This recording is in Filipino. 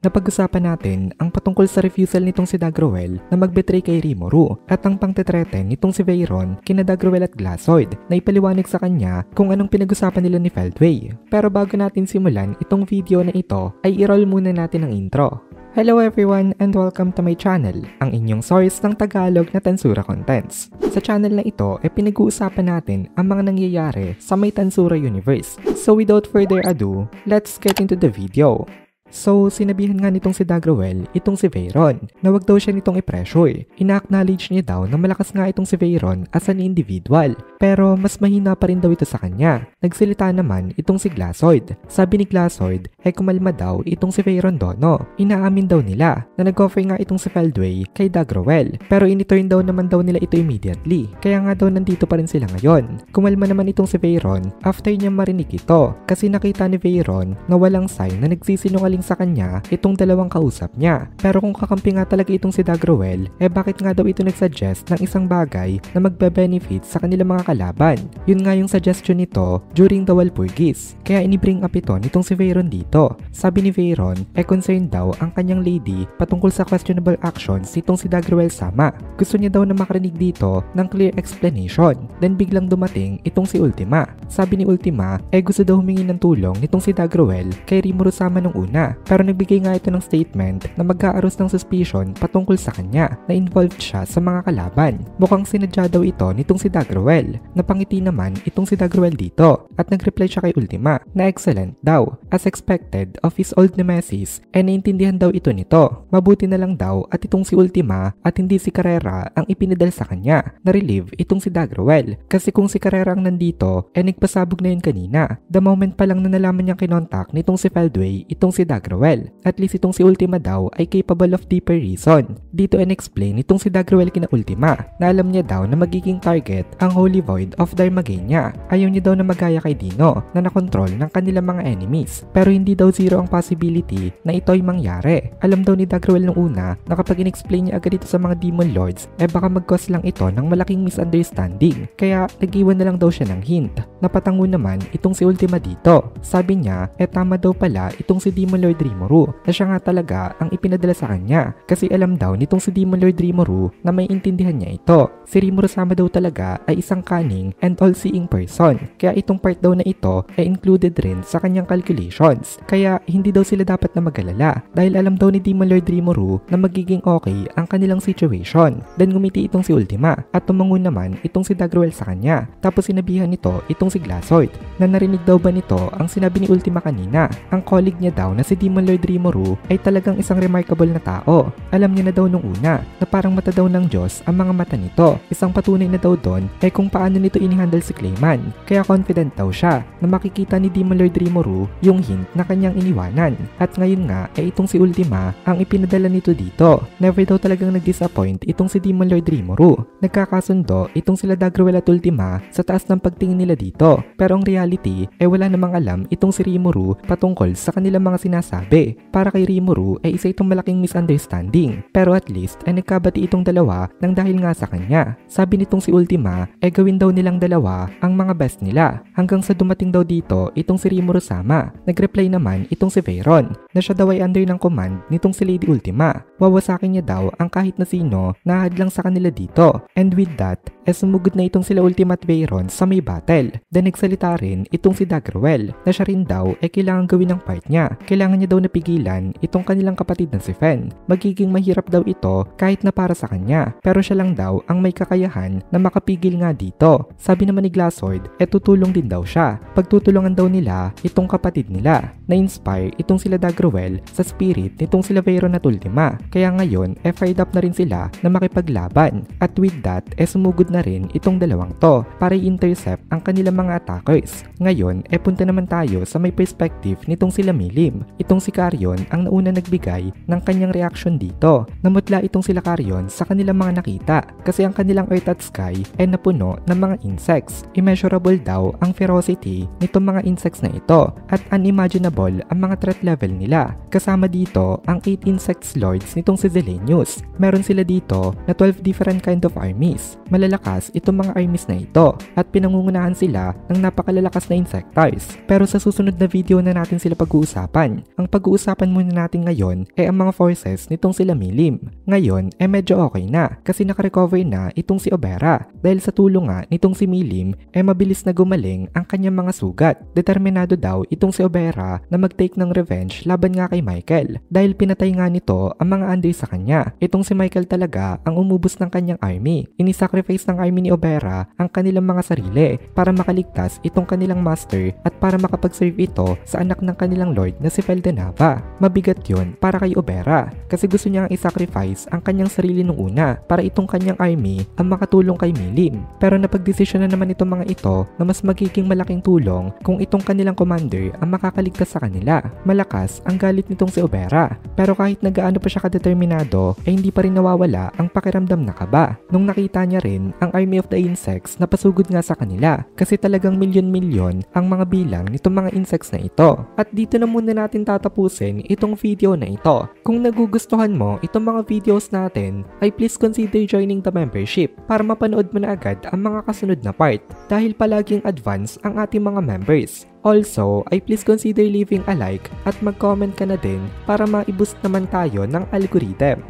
Napag-usapan natin ang patungkol sa refusal nitong si Dagruel na mag-betray kay Rimuru at ang pangtetreten nitong si Veyron kina Dagruel at Glazoid na ipaliwanag sa kanya kung anong pinag-usapan nila ni Feldway. Pero bago natin simulan itong video na ito ay i-roll muna natin ang intro. Hello everyone and welcome to my channel, ang inyong source ng Tagalog na Tansura Contents. Sa channel na ito ay pinag-uusapan natin ang mga nangyayari sa may Tansura universe. So without further ado, let's get into the video. So, sinabihan nga nitong si Dagruel itong si Veyron na wag daw siya nitong i-pressure. Ina-acknowledge niya daw na malakas nga itong si Veyron as an individual, pero mas mahina pa rin daw ito sa kanya. Nagsilita naman itong si Glazoid. Sabi ni Glazoid ay kumalma daw itong si Veyron dono. Inaamin daw nila na nag-offer nga itong si Feldway kay Dagruel, pero in-return daw naman daw nila ito immediately. Kaya nga daw nandito pa rin sila ngayon. Kumalma naman itong si Veyron after niya marinig ito kasi nakita ni Veyron na walang sign na nagsisinungaling sa kanya itong dalawang kausap niya. Pero kung kakampi nga talaga itong si Dagruel, bakit nga daw ito nagsuggest ng isang bagay na magbe-benefit sa kanilang mga kalaban? Yun nga yung suggestion nito during the Walpurgis. Kaya inibring up ito nitong si Veyron dito. Sabi ni Veyron, concerned daw ang kanyang lady patungkol sa questionable actions nitong si Dagruel sama. Gusto niya daw na makarinig dito ng clear explanation. Then biglang dumating itong si Ultima. Sabi ni Ultima, gusto daw humingi ng tulong nitong si Dagruel kay Rimuru sama nung una. Pero nagbigay nga ito ng statement na mag-aaros ng suspicion patungkol sa kanya na involved siya sa mga kalaban. Mukhang sinadya daw ito nitong si Dagruel. Napangiti naman itong si Dagruel dito at nag-reply siya kay Ultima na excellent daw. As expected of his old nemesis, naiintindihan daw ito nito. Mabuti na lang daw at itong si Ultima at hindi si Carrera ang ipinadal sa kanya na relieve itong si Dagruel. Kasi kung si Carrera ang nandito, nagpasabog na yun kanina. The moment pa lang na nalaman niyang kinontak nitong si Feldway itong si Dagruel. At least itong si Ultima daw ay capable of deeper reason. Dito explain itong si Dagruel kina Ultima na alam niya daw na magiging target ang Holy Void of Darmagenia. Ayaw niya daw na magaya kay Dino na nakontrol ng kanilang mga enemies. Pero hindi daw zero ang possibility na ito ay mangyari. Alam daw ni Dagruel nung una na kapag in-explain niya agad ito sa mga Demon Lords, baka mag-cause lang ito ng malaking misunderstanding. Kaya nag-iwan na lang daw siya ng hint. Napatango naman itong si Ultima dito. Sabi niya, tama daw pala itong si Demon Lord Rimuru na siya nga talaga ang ipinadala sa kanya kasi alam daw nitong si Demon Lord Rimuru na may intindihan niya ito. Si Rimuru sama daw talaga ay isang cunning and all-seeing person kaya itong part daw na ito ay included rin sa kanyang calculations. Kaya hindi daw sila dapat na mag-alala dahil alam daw ni Demon Lord Rimuru na magiging okay ang kanilang situation. Then ngumiti itong si Ultima at tumango naman itong si Dagruel sa kanya. Tapos sinabihan nito itong si Glazoid na narinig daw ba nito ang sinabi ni Ultima kanina. Ang colleague niya daw na si Demon Lord Rimuru ay talagang isang remarkable na tao. Alam niya na daw nung una na parang mata daw ng Diyos ang mga mata nito. Isang patunay na daw doon kung paano nito inihandle si Clayman. Kaya confident daw siya na makikita ni Demon Lord Rimuru yung hint na kanyang iniwanan. At ngayon nga itong si Ultima ang ipinadala nito dito. Never daw talagang nag-disappoint itong si Demon Lord Rimuru. Nagkakasundo itong sila Dagruel at Ultima sa taas ng pagtingin nila dito. Pero ang reality wala namang alam itong si Rimuru patungkol sa kanilang mga sinasabi. Para kay Rimuru isa itong malaking misunderstanding. Pero at least nagkabati itong dalawa nang dahil nga sa kanya. Sabi nitong si Ultima gawin daw nilang dalawa ang mga best nila. Hanggang sa dumating daw dito itong si Rimuru sama. Nag-reply naman itong si Veyron na siya daw ay under ng command nitong si Lady Ultima. Wawasakin niya daw ang kahit na sino na hadlang sa kanila dito. And with that, sumugod na itong sila Ultima at Veyron sa may battle. Then nagsalita rin itong si Dagruel na siya rin daw kailangan gawin ng part niya. Kailangan niya daw napigilan itong kanilang kapatid na si Fen. Magiging mahirap daw ito kahit na para sa kanya. Pero siya lang daw ang may kakayahan na makapigil nga dito. Sabi naman ni Glazoid, tutulong din daw siya. Pagtutulungan daw nila itong kapatid nila. Na-inspire itong sila Dagruel sa spirit nitong sila Veyron at Ultima. Kaya ngayon, fired up na rin sila na makipaglaban. At with that, sumugod na rin itong dalawang to para i-intercept ang kanilang mga attackers. Ngayon, punta naman tayo sa may perspective nitong sila Milim. Itong si Carrion ang nauna nagbigay ng kanyang reaction dito. Namutla itong sila Carrion sa kanilang mga nakita kasi ang kanilang earth at sky ay napuno ng mga insects. Immeasurable daw ang ferocity nitong mga insects na ito at unimaginable ang mga threat level nila. nila. Kasama dito ang 8 insects lords nitong si Zelenius. Meron sila dito na 12 different kind of armies. Malalakas itong mga armies na ito at pinangungunahan sila ng napakalalakas na insectars. Pero sa susunod na video na natin sila pag-uusapan. Ang pag-uusapan muna natin ngayon ay ang mga forces nitong sila Milim. Ngayon medyo okay na kasi nakarecover na itong si Obera dahil sa tulong nga nitong si Milim mabilis na gumaling ang kanyang mga sugat. Determinado daw itong si Obera na mag-take ng revenge laban nga kay Michael dahil pinatay nga nito ang mga under sa kanya. Itong si Michael talaga ang umubos ng kanyang army. Inisacrifice ng army ni Obera ang kanilang mga sarili para makaligtas itong kanilang master at para makapag-serve ito sa anak ng kanilang lord na si Feldenaba. Mabigat yun para kay Obera kasi gusto niyang i-sacrifice ang kanyang sarili nung una para itong kanyang army ang makatulong kay Milim. Pero napagdesisyon na naman itong mga ito na mas magiging malaking tulong kung itong kanilang commander ang makakaligtas sa kanila. Malakas ang galit nitong si Obera pero kahit nagaano pa siya kadeterminado ay hindi pa rin nawawala ang pakiramdam na kaba nung nakita niya rin ang army of the insects na pasugod nga sa kanila kasi talagang milyon-milyon ang mga bilang nitong mga insects na ito. At dito na muna natin tatapusin itong video na ito. Kung nagugustuhan mo itong mga videos natin ay please consider joining the membership para mapanood mo na agad ang mga kasunod na part dahil palaging advance ang ating mga members. Also, ay please consider leaving a like at mag-comment ka na din para ma-boost naman tayo ng algorithm.